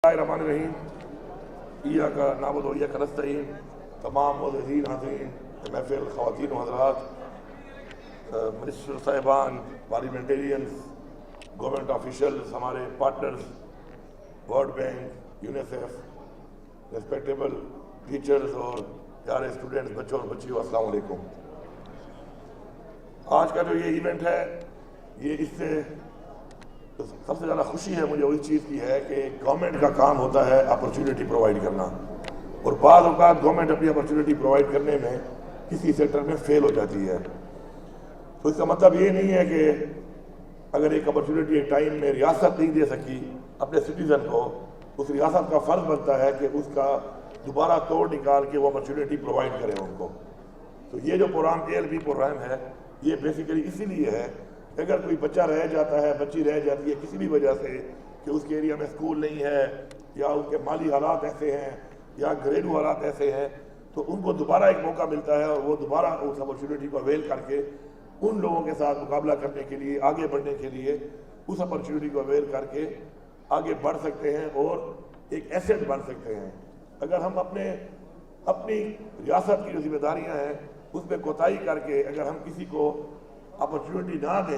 الرحمن الرحیم ایاک نعبد و ایاک نستعین۔ تمام معززین حاضرین محفل، خواتین و حضرات، منسٹر صاحبان، پارلیمنٹیرینز، گورنمنٹ آفیشلز، ہمارے partners, world bank, UNICEF, respectable teachers اور پیارے اسٹوڈنٹس، بچوں اور بچیوں، السلام علیکم۔ آج کا جو یہ ایونٹ ہے، یہ اس سے سب سے زیادہ خوشی ہے مجھے اس چیز کی ہے کہ گورنمنٹ کا کام ہوتا ہے اپرچونٹی پرووائڈ کرنا، اور بعض اوقات گورنمنٹ اپنی اپرچونٹی پرووائڈ کرنے میں کسی سیکٹر میں فیل ہو جاتی ہے۔ تو اس کا مطلب یہ نہیں ہے کہ اگر ایک اپرچونٹی ایک ٹائم میں ریاست نہیں دے سکی اپنے سٹیزن کو، اس ریاست کا فرض بنتا ہے کہ اس کا دوبارہ توڑ نکال کے وہ اپرچونٹی پرووائڈ کرے ان کو۔ تو یہ جو پروگرام ALP پروگرام ہے، یہ بیسیکلی اسی لیے ہے کہ اگر کوئی بچہ رہ جاتا ہے، بچی رہ جاتی ہے کسی بھی وجہ سے کہ اس کے ایریا میں اسکول نہیں ہے، یا ان کے مالی حالات ایسے ہیں، یا گھریلو حالات ایسے ہیں، تو ان کو دوبارہ ایک موقع ملتا ہے اور وہ دوبارہ اس اپرچونٹی کو اویل کر کے ان لوگوں کے ساتھ مقابلہ کرنے کے لیے، آگے بڑھنے کے لیے اس اپرچونٹی کو اویل کر کے آگے بڑھ سکتے ہیں اور ایک ایسیٹ بن سکتے ہیں۔ اگر ہم اپنی ریاست کی جو ذمہ داریاں ہیں اس میں کوتاہی کر کے اگر ہم کسی کو اپرچونٹی نہ دیں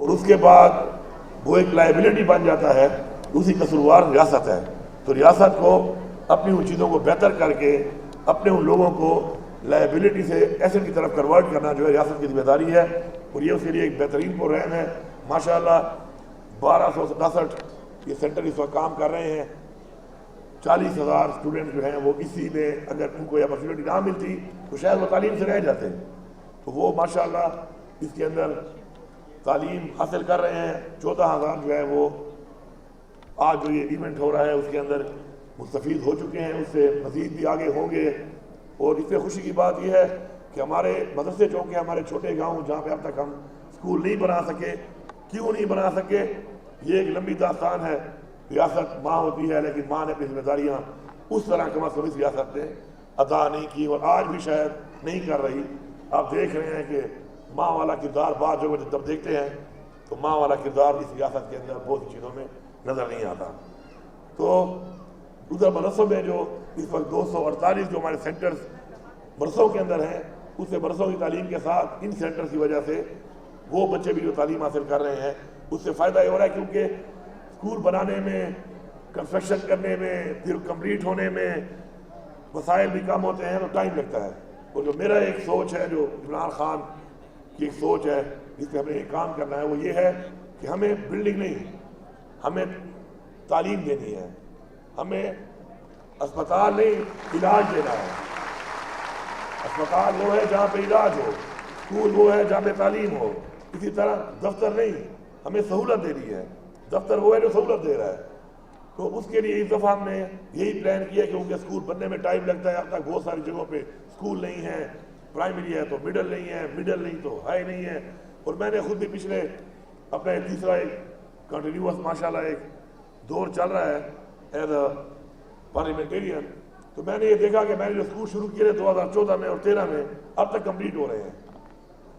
اور اس کے بعد وہ ایک لائبلٹی بن جاتا ہے، اسی قصوروار ریاست ہے، تو ریاست کو اپنی ان چیزوں کو بہتر کر کے اپنے ان لوگوں کو لائبلٹی سے ایسٹ کی طرف کنورٹ کرنا جو ہے ریاست کی ذمہ داری ہے، اور یہ اس کے لیے ایک بہترین پروگرام ہے۔ ماشاءاللہ 1267 یہ سینٹر اس وقت کام کر رہے ہیں، 40,000 اسٹوڈنٹ جو ہیں وہ اسی میں، اگر ان کو یہ اپرچونٹی نہ ملتی تو شاید وہ تعلیم سے رہ جاتے، تو وہ ماشاءاللہ اس کے اندر تعلیم حاصل کر رہے ہیں۔ 14,000 جو ہے وہ آج جو یہ ایونٹ ہو رہا ہے اس کے اندر مستفید ہو چکے ہیں، اس سے مزید بھی آگے ہوں گے۔ اور اس سے خوشی کی بات یہ ہے کہ ہمارے مدرسے چونکہ ہمارے چھوٹے گاؤں جہاں پہ اب تک ہم اسکول نہیں بنا سکے، کیوں نہیں بنا سکے، یہ ایک لمبی داستان ہے۔ ریاست ماں ہوتی ہے، لیکن ماں نے اپنی ذمہ داریاں اس طرح کم از کم اس ریاست نے ادا نہیں کی، اور آج بھی شاید نہیں کر رہی۔ آپ دیکھ رہے ہیں کہ ماں والا کردار بعض جگہوں جب دیکھتے ہیں تو ماں والا کردار اس ریاست کے اندر بہت سی چیزوں میں نظر نہیں آتا۔ تو ادھر مدرسوں میں جو اس وقت 248 جو ہمارے سینٹرز مدرسوں کے اندر ہیں، اس سے مدرسوں کی تعلیم کے ساتھ ان سینٹرز کی وجہ سے وہ بچے بھی جو تعلیم حاصل کر رہے ہیں اس سے فائدہ یہ ہو رہا ہے، کیونکہ اسکول بنانے میں، کنسٹرکشن کرنے میں، پھر کمپلیٹ ہونے میں وسائل بھی کم ہوتے ہیں تو ٹائم لگتا ہے۔ اور جو میرا ایک سوچ ہے، جو عمران خان کی ایک سوچ ہے جس پہ ہمیں ایک کام کرنا ہے، وہ یہ ہے کہ ہمیں بلڈنگ نہیں، ہمیں تعلیم دینی ہے، ہمیں اسپتال نہیں علاج دینا ہے۔ اسپتال وہ ہے جہاں پہ علاج ہو، اسکول وہ ہے جہاں پہ تعلیم ہو، اسی طرح دفتر نہیں، ہمیں سہولت دینی ہے، دفتر وہ ہے جو سہولت دے رہا ہے۔ تو اس کے لیے اس دفعہ ہم نے یہی پلان کیا، کیونکہ اسکول بننے میں ٹائم لگتا ہے، اب تک بہت ساری جگہوں پہ اسکول نہیں ہے، پرائمری ہے تو مڈل نہیں ہے، مڈل نہیں تو ہائی نہیں ہے۔ اور میں نے خود بھی پچھلے اپنا تیسرا ایک کنٹینیوس ماشاءاللہ ایک دور چل رہا ہے ایز اے پارلیمنٹیرین، تو میں نے یہ دیکھا کہ میں نے جو اسکول شروع کیے تھے 2014 میں اور 13 میں، اب تک کمپلیٹ ہو رہے ہیں۔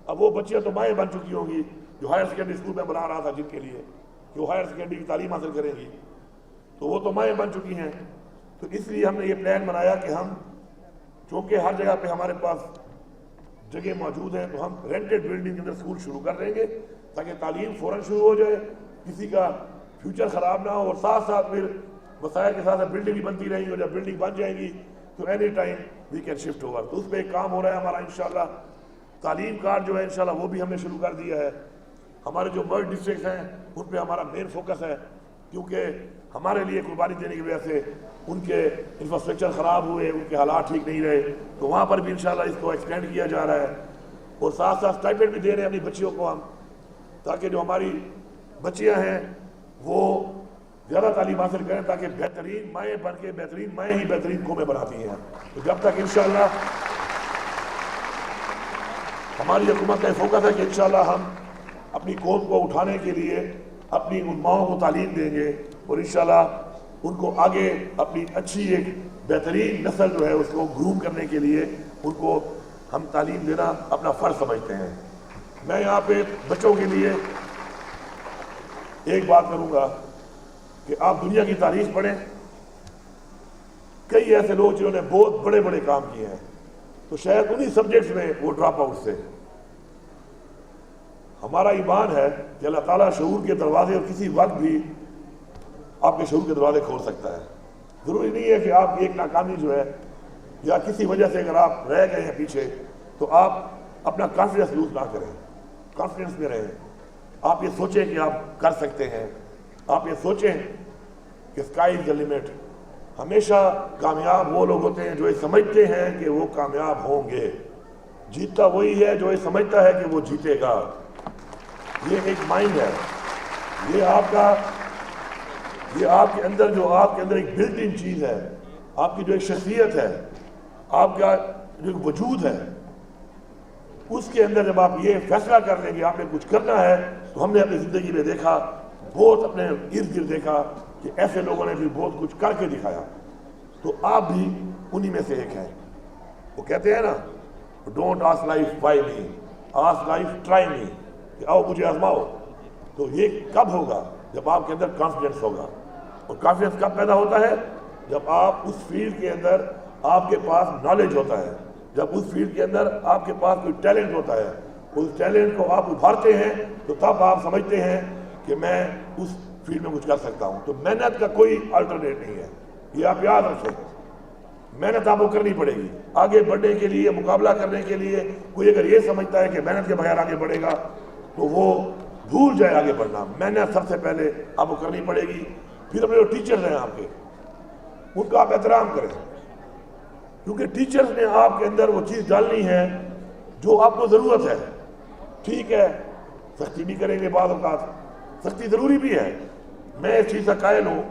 اب وہ بچیاں تو مائیں بن چکی ہوں گی جو ہائر سیکنڈری اسکول میں بنا رہا تھا، جن کے لیے کہ وہ ہائر سیکنڈری کی تعلیم حاصل کریں گی، تو وہ تو مائیں بن چکی ہیں۔ تو اس لیے ہم نے یہ پلان بنایا کہ ہم چونکہ ہر جگہ پہ ہمارے پاس جگہ موجود ہیں، تو ہم رینٹڈ بلڈنگ کے اندر اسکول شروع کر دیں گے تاکہ تعلیم فوراً شروع ہو جائے، کسی کا فیوچر خراب نہ ہو، اور ساتھ ساتھ پھر وسائل کے ساتھ بلڈنگ بھی بنتی رہیں گی، اور جب بلڈنگ بن جائیں گی تو any time we can shift over. تو اس پہ ایک کام ہو رہا ہے ہمارا انشاءاللہ۔ تعلیم کارڈ جو ہے انشاءاللہ وہ بھی ہم نے شروع کر دیا ہے۔ ہمارے جو مرج ڈسٹرکٹس ہیں ان پہ ہمارا مین فوکس ہے، کیونکہ ہمارے لیے قربانی دینے کی وجہ سے ان کے انفراسٹرکچر خراب ہوئے، ان کے حالات ٹھیک نہیں رہے، تو وہاں پر بھی انشاءاللہ اس کو ایکسٹینڈ کیا جا رہا ہے۔ اور ساتھ ساتھ اسٹائپنڈ بھی دے رہے ہیں اپنی بچیوں کو ہم، تاکہ جو ہماری بچیاں ہیں وہ زیادہ تعلیم حاصل کریں، تاکہ بہترین مائیں بن کے، بہترین مائیں ہی بہترین قومیں بناتی ہیں۔ تو جب تک انشاءاللہ ہماری حکومت کا فوکس ہے کہ انشاءاللہ ہم اپنی قوم کو اٹھانے کے لیے اپنی ان ماؤں کو تعلیم دیں گے، اور انشاءاللہ ان کو آگے اپنی اچھی ایک بہترین نسل جو ہے اس کو گروم کرنے کے لیے ان کو ہم تعلیم دینا اپنا فرض سمجھتے ہیں۔ میں یہاں پہ بچوں کے لیے ایک بات کروں گا کہ آپ دنیا کی تاریخ پڑھیں، کئی ایسے لوگ جنہوں نے بہت بڑے بڑے کام کیے ہیں، تو شاید انہی سبجیکٹس میں وہ ڈراپ آؤٹ سے۔ ہمارا ایمان ہے کہ اللہ تعالیٰ شعور کے دروازے اور کسی وقت بھی آپ کے شعور کے دروازے کھول سکتا ہے۔ ضروری نہیں ہے کہ آپ کی ایک ناکامی جو ہے یا کسی وجہ سے اگر آپ رہ گئے ہیں پیچھے تو آپ اپنا کانفیڈنس لوز نہ کریں، کانفیڈنس میں رہیں۔ آپ یہ سوچیں کہ آپ کر سکتے ہیں، آپ یہ سوچیں کہ اسکائی از دا لمٹ۔ ہمیشہ کامیاب وہ لوگ ہوتے ہیں جو یہ سمجھتے ہیں کہ وہ کامیاب ہوں گے۔ جیتتا وہی ہے جو یہ سمجھتا ہے کہ وہ جیتے گا۔ یہ ایک مائنڈ ہے، یہ آپ کے اندر جو آپ کے اندر ایک بلٹ ان چیز ہے، آپ کی جو ایک شخصیت ہے، آپ کا جو وجود ہے، اس کے اندر جب آپ یہ فیصلہ کر لیں گے آپ نے کچھ کرنا ہے، تو ہم نے اپنی زندگی میں دیکھا، بہت اپنے ارد گرد دیکھا کہ ایسے لوگوں نے بھی بہت کچھ کر کے دکھایا، تو آپ بھی انہی میں سے ایک ہیں۔ وہ کہتے ہیں نا، don't ask life why me, ask life try me, کہ آؤ مجھے آزماؤ۔ تو یہ کب ہوگا؟ جب آپ کے اندر کانفیڈنس ہوگا۔ اور کانفیڈنس کب پیدا ہوتا ہے؟ جب آپ اس فیلڈ کے اندر آپ کے پاس نالج ہوتا ہے، جب اس فیلڈ کے اندر آپ کے پاس کوئی ٹیلنٹ ہوتا ہے، اس ٹیلنٹ کو آپ ابھارتے ہیں، تو تب آپ سمجھتے ہیں کہ میں اس فیلڈ میں کچھ کر سکتا ہوں۔ تو محنت کا کوئی الٹرنیٹ نہیں ہے، یہ آپ یاد رکھیں۔ محنت آپ کو کرنی پڑے گی آگے بڑھنے کے لیے، مقابلہ کرنے کے لیے۔ کوئی اگر یہ سمجھتا ہے کہ محنت کے بغیر آگے بڑھے گا تو وہ بھول جائے آگے بڑھنا۔ محنت سب سے پہلے آپ کو کرنی پڑے گی۔ پھر اپنے جو ٹیچرز ہیں آپ کے، ان کا آپ احترام کریں، کیونکہ ٹیچرز نے آپ کے اندر وہ چیز ڈالنی ہے جو آپ کو ضرورت ہے۔ ٹھیک ہے، سختی بھی کریں گے، بعض اوقات سختی ضروری بھی ہے۔ میں اس چیز کا قائل ہوں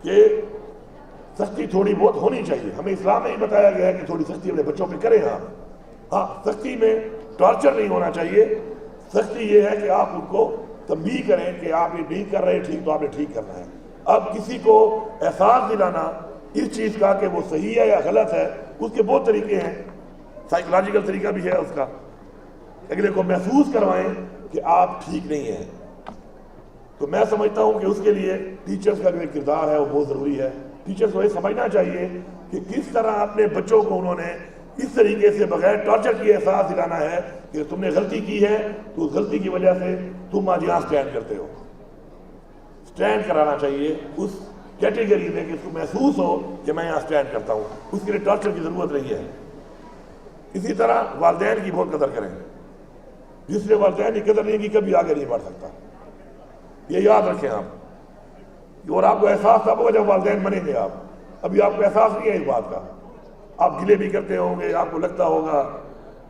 کہ سختی تھوڑی بہت ہونی چاہیے۔ ہمیں اسلام میں ہی بتایا گیا ہے کہ تھوڑی سختی اپنے بچوں پہ کریں۔ ہاں، سختی میں ٹارچر نہیں ہونا چاہیے۔ سختی یہ ہے کہ آپ ان کو تنبیہ کریں کہ آپ یہ نہیں کر رہے ٹھیک، تو آپ نے ٹھیک کرنا ہے۔ اب کسی کو احساس دلانا اس چیز کا کہ وہ صحیح ہے یا غلط ہے، اس کے بہت طریقے ہیں۔ سائیکولوجیکل طریقہ بھی ہے اس کا، اگلے کو محسوس کروائیں کہ آپ ٹھیک نہیں ہیں۔ تو میں سمجھتا ہوں کہ اس کے لیے ٹیچرز کا جو ایک کردار ہے وہ بہت ضروری ہے۔ ٹیچرز کو یہ سمجھنا چاہیے کہ کس طرح اپنے بچوں کو انہوں نے اس طریقے سے بغیر ٹارچر کیے احساس دلانا ہے کہ تم نے غلطی کی ہے، تو اس غلطی کی وجہ سے تم آج یہاں سٹینڈ کرتے ہو۔ سٹینڈ کرانا چاہیے اس کیٹیگری میں کہ اس کو محسوس ہو کہ میں یہاں سٹینڈ کرتا ہوں۔ اس کے لیے ٹارچر کی ضرورت نہیں ہے۔ اسی طرح والدین کی بہت قدر کریں۔ جس نے والدین کی قدر نہیں کی کبھی آگے نہیں بڑھ سکتا، یہ یاد رکھیں آپ۔ اور آپ کو احساس تب ہوگا جب والدین بنیں گے آپ۔ ابھی آپ کو احساس نہیں ہے اس بات کا، آپ گلے بھی کرتے ہوں گے، آپ کو لگتا ہوگا،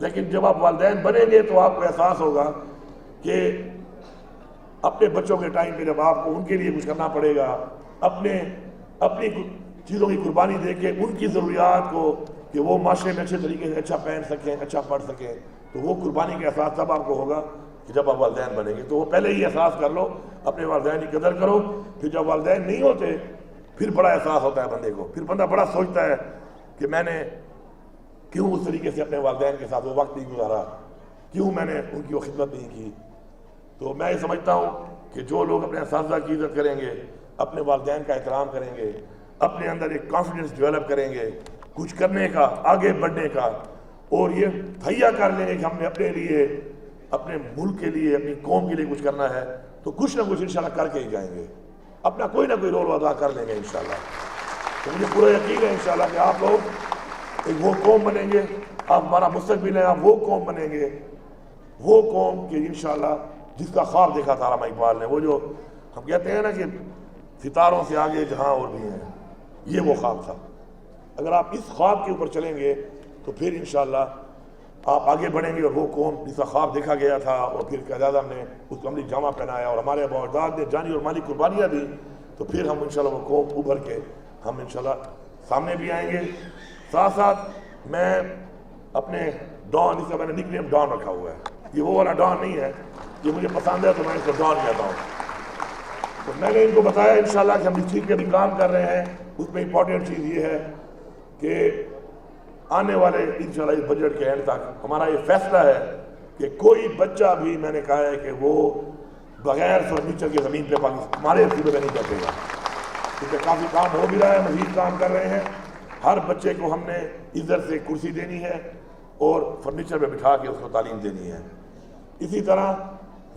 لیکن جب آپ والدین بنیں گے تو آپ کو احساس ہوگا کہ اپنے بچوں کے ٹائم پہ جب آپ کو ان کے لیے کچھ کرنا پڑے گا، اپنی چیزوں کی قربانی دے کے ان کی ضروریات کو کہ وہ معاشرے میں اچھے طریقے سے اچھا پہن سکیں، اچھا پڑھ سکیں، تو وہ قربانی کا احساس تب آپ کو ہوگا کہ جب آپ والدین بنیں گے۔ تو وہ پہلے ہی احساس کر لو، اپنے والدین کی قدر کرو۔ پھر جب والدین نہیں ہوتے پھر بڑا احساس ہوتا ہے بندے کو، پھر بندہ بڑا سوچتا ہے کہ میں نے کیوں اس طریقے سے اپنے والدین کے ساتھ وہ وقت نہیں گزارا، کیوں میں نے ان کی وہ خدمت نہیں کی۔ تو میں یہ سمجھتا ہوں کہ جو لوگ اپنے اساتذہ کی عزت کریں گے، اپنے والدین کا احترام کریں گے، اپنے اندر ایک کانفیڈنس ڈیولپ کریں گے کچھ کرنے کا، آگے بڑھنے کا، اور یہ تہیا کر لیں گے کہ ہم نے اپنے لیے، اپنے ملک کے لیے، اپنی قوم کے لیے کچھ کرنا ہے، تو کچھ نہ کچھ انشاءاللہ کر کے ہی جائیں گے، اپنا کوئی نہ کوئی رول ادا کر لیں گے انشاءاللہ۔ تو مجھے پورا یقین ہے انشاءاللہ کہ آپ لوگ ایک وہ قوم بنیں گے، آپ ہمارا مستقبل ہے، آپ وہ قوم بنیں گے، وہ قوم کہ انشاءاللہ جس کا خواب دیکھا تھا علامہ اقبال نے، وہ جو ہم کہتے ہیں نا کہ ستاروں سے آگے جہاں اور بھی ہیں، یہ وہ خواب تھا۔ اگر آپ اس خواب کے اوپر چلیں گے تو پھر انشاءاللہ آپ آگے بڑھیں گے، اور وہ قوم جس کا خواب دیکھا گیا تھا اور پھر قائد اعظم نے اس کو عملی جامہ پہنایا اور ہمارے آباء و اجداد نے جانی اور مالی قربانیاں دی، تو پھر ہم انشاءاللہ وہ قوم ابھر کے ہم انشاءاللہ سامنے بھی آئیں گے۔ ساتھ ساتھ میں اپنے ڈان، جس کا میں نے نک نیم ڈان رکھا ہوا ہے، یہ وہ والا ڈان نہیں ہے، یہ مجھے پسند ہے تو میں اس کو ڈان کہتا ہوں۔ تو میں نے ان کو بتایا انشاءاللہ کہ ہم جس چیز پہ بھی کام کر رہے ہیں اس میں امپورٹنٹ چیز یہ ہے کہ آنے والے انشاءاللہ اس بجٹ کے اینڈ تک ہمارا یہ فیصلہ ہے کہ کوئی بچہ بھی، میں نے کہا ہے کہ وہ بغیر فرنیچر کے زمین پہ ہمارے صوبے میں نہیں بیٹھے گا۔ اس پہ کافی کام ہو بھی رہا ہے، مزید کام کر رہے ہیں۔ ہر بچے کو ہم نے ادھر سے کرسی دینی ہے اور فرنیچر پہ بٹھا کے اس کو تعلیم دینی ہے۔ اسی طرح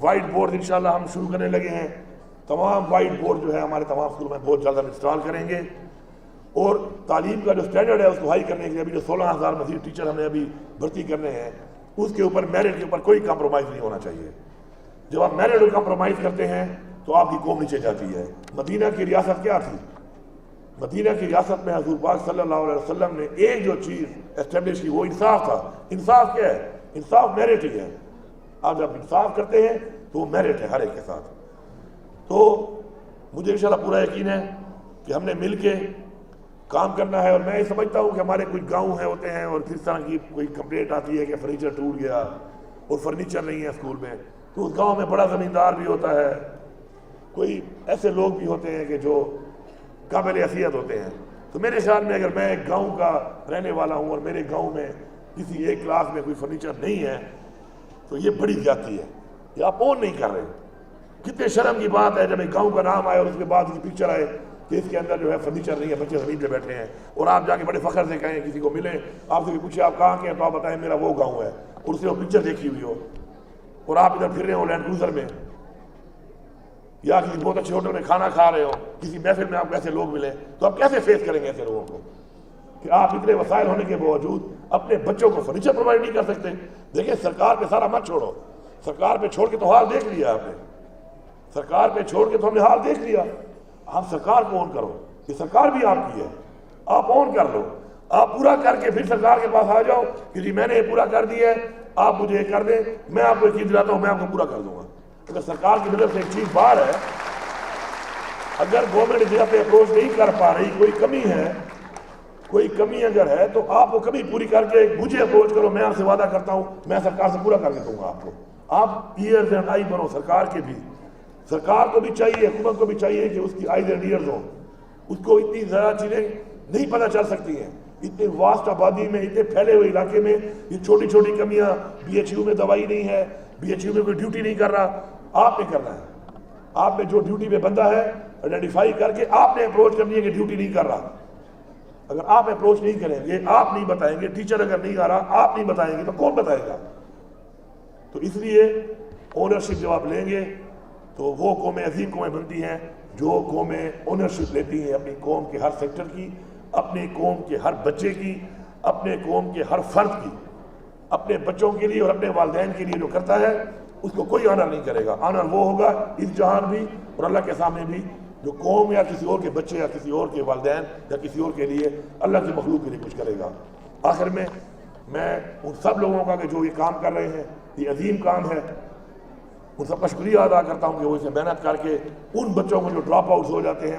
وائٹ بورڈ انشاءاللہ ہم شروع کرنے لگے ہیں، تمام وائٹ بورڈ جو ہے ہمارے تمام اسکول میں بہت جلد ہم انسٹال کریں گے، اور تعلیم کا جو اسٹینڈرڈ ہے اس کو ہائی کرنے کے لیے ابھی جو 16,000 مزید ٹیچر ہم نے ابھی بھرتی کرنے ہیں، اس کے اوپر میرٹ کے اوپر کوئی کمپرومائز نہیں ہونا چاہیے۔ جب آپ میرٹ کو کمپرومائز کرتے ہیں تو آپ کی قوم نیچے جاتی ہے۔ مدینہ کی ریاست کیا تھی؟ مدینہ کی ریاست میں حضور پاک صلی اللہ علیہ وسلم نے ایک جو چیز اسٹیبلش کی وہ انصاف تھا۔ انصاف کیا ہے؟ انصاف میرٹ ہی ہے۔ آپ جب انصاف کرتے ہیں تو وہ میرٹ ہے ہر ایک کے ساتھ۔ تو مجھے انشاءاللہ پورا یقین ہے کہ ہم نے مل کے کام کرنا ہے، اور میں یہ سمجھتا ہوں کہ ہمارے کچھ گاؤں ہیں ہوتے ہیں اور کس طرح کی کوئی کمپلینٹ آتی ہے کہ فرنیچر ٹوٹ گیا اور فرنیچر نہیں ہے اسکول میں، تو اس گاؤں میں بڑا زمیندار بھی ہوتا ہے، کوئی ایسے لوگ بھی ہوتے ہیں کہ جو قابل حیثیت ہوتے ہیں۔ تو میرے خیال میں اگر میں ایک گاؤں کا رہنے والا ہوں اور میرے گاؤں میں کسی ایک کلاس میں کوئی فرنیچر نہیں ہے تو یہ بڑی زیادتی ہے، یہ آپ اون نہیں کر رہے۔ کتنے شرم کی بات ہے جب ایک گاؤں کا نام آئے اور اس کے بعد اس کی پکچر آئے کہ اس کے اندر جو ہے فرنیچر نہیں ہے، بچے زمین پہ بیٹھے ہیں، اور آپ جا کے بڑے فخر سے کہیں، کسی کو ملیں آپ سے پوچھے آپ کہاں کے ہیں تو آپ بتائیں میرا وہ گاؤں ہے، اور اس نے وہ پکچر دیکھی ہوئی ہو، اور آپ ادھر پھر رہے ہو لینڈ کروزر میں یا کسی بہت اچھے ہوٹل میں کھانا کھا رہے ہو، کسی محفل میں آپ کو ایسے لوگ ملیں، تو آپ کیسے فیس کریں گے ایسے لوگوں کو کہ آپ اتنے وسائل ہونے کے باوجود اپنے بچوں کو فرنیچر پرووائڈ نہیں کر سکتے؟ دیکھیں سرکار پہ سارا مت چھوڑو، سرکار پہ چھوڑ کے تو حال دیکھ لیا آپ نے، سرکار پہ چھوڑ کے تو ہم نے حال دیکھ لیا۔ آپ سرکار کو اون کرو، یہ سرکار بھی آپ کی ہے، آپ اون کر لو، آپ پورا کر کے پھر سرکار کے پاس آ جاؤ کہ جی میں نے یہ پورا کر دیا ہے، آپ مجھے یہ کر دیں، میں آپ کو ایک چیز دلاتا ہوں، میں آپ کو پورا کر دوں گا۔ اگر سرکار کی نظر سے ایک چیز باہر ہے، اگر گورنمنٹ اس جگہ پہ اپروچ نہیں کر پا رہی، کوئی کمی ہے، کوئی کمی اگر ہے تو آپ وہ کمی پوری کر کے مجھے اپروچ کرو، میں آپ سے وعدہ کرتا ہوں میں سرکار سے پورا کر کے دوں گا آپ کو۔ آپ ایئرز اینڈ آئی بنو سرکار کے بھی، سرکار کو بھی چاہیے، حکومت کو بھی چاہیے کہ اس کی آئیز اینڈ ایئرز ہوں، اس کو اتنی زیادہ چیزیں نہیں پتہ چل سکتی ہیں، اتنے واسٹ آبادی میں، اتنے پھیلے ہوئے علاقے میں یہ چھوٹی چھوٹی کمیاں، بی ایچ یو میں دوائی نہیں ہے، بی ایچ یو میں کوئی ڈیوٹی نہیں کر رہا، آپ نے کرنا ہے۔ آپ نے جو ڈیوٹی پہ بندہ ہے آئیڈینٹیفائی کر کے آپ نے اپروچ کرنی ہے کہ ڈیوٹی نہیں کر رہا۔ اگر آپ اپروچ نہیں کریں گے، آپ نہیں بتائیں گے، ٹیچر اگر نہیں آ رہا آپ نہیں بتائیں گے تو کون بتائے گا؟ تو اس لیے اونرشپ جب آپ لیں گے تو وہ قومیں عظیم قومیں بنتی ہیں جو قومیں اونرشپ لیتی ہیں اپنی قوم کے ہر سیکٹر کی، اپنی قوم کے ہر بچے کی، اپنے قوم کے ہر فرد کی، اپنے بچوں کے لیے اور اپنے والدین کے لیے جو کرتا ہے اس کو کوئی آنر نہیں کرے گا۔ آنر وہ ہوگا اس جہان بھی اور اللہ کے سامنے بھی جو قوم یا کسی اور کے بچے یا کسی اور کے والدین یا کسی اور کے لیے اللہ کی مخلوق کے لیے کچھ کرے گا۔ آخر میں ان سب لوگوں کا کہ جو یہ کام کر رہے ہیں، یہ عظیم کام ہے، ان سب کا شکریہ ادا کرتا ہوں کہ وہ اسے محنت کر کے ان بچوں کو جو ڈراپ آؤٹس ہو جاتے ہیں